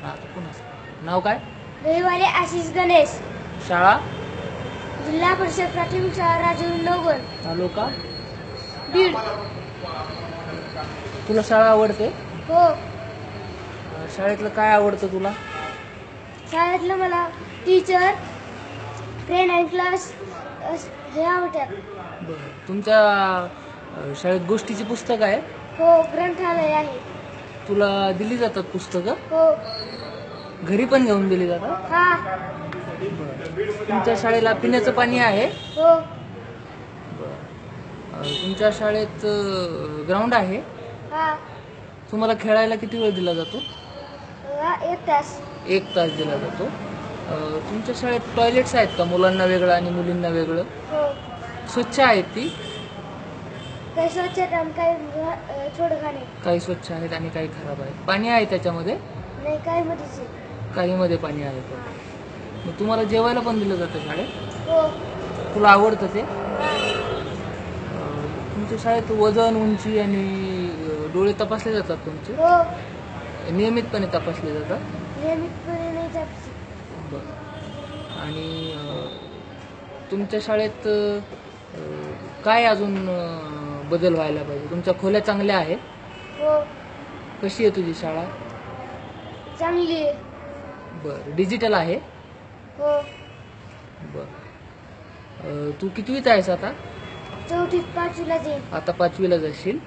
हा पुन्हा नाव काय? रविवारी आशिष गणेश. शाळा? जिल्हा परिषद प्राथमिक शाळा राजूर. तालुका? बीड. तुला शाळा आवडते? हो. शाळेतलं काय आवडतं तुला? शाळेतलं मला टीचर, फ्रेंड अँड क्लास हे आवडतात. बरं. तुमच्या शाळेत गोष्टीची पुस्तक आहे? हो, ग्रंथालय आहे. तुला दिली जातात पुस्तकं? हो. घरी पण घेऊन दिली जातात? हा. तुमच्या शाळेला पिण्याचं पाणी आहे? हो. तुमच्या शाळेत ग्राउंड आहे? हा. तुम्हाला खेळायला किती वेळ दिला जातो? 1 तास. 1 तास दिला जातो. तुमच्या शाळेत टॉयलेट्स आहेत का, मुलांना वेगळं आणि मुलींना वेगळं? हो. स्वच्छ आहेत ती? काही स्वच्छ आणि काही थोडं घाणे. काही स्वच्छ आहेत आणि काही खराब आहेत. पाणी आहे त्याच्यामध्ये? नाही, काही मध्येच. काही मध्ये पाणी आहे. मग तुम्हाला जेवायला पण दिलं जातं शाळेत? हो. तुला आवडतं ते? तुमच्या शाळेत वजन, उंची आणि डोळे तपासले जातात तुमचे? हो. नियमितपणे तपासले जातात? नियमितपणे नाही तपासले. बरं. आणि तुमच्या शाळेत काय अजून बदल व्हायला पाहिजे? तुमच्या खोल्या चांगल्या आहेत? हो. कशी आहे तुझी शाळा? चांगली आहे. बरं. डिजिटल आहे? हो. बरं. तू कितवीत आहेस आता? 4थी 5वीला जाईल. आता 5वीला जाशील?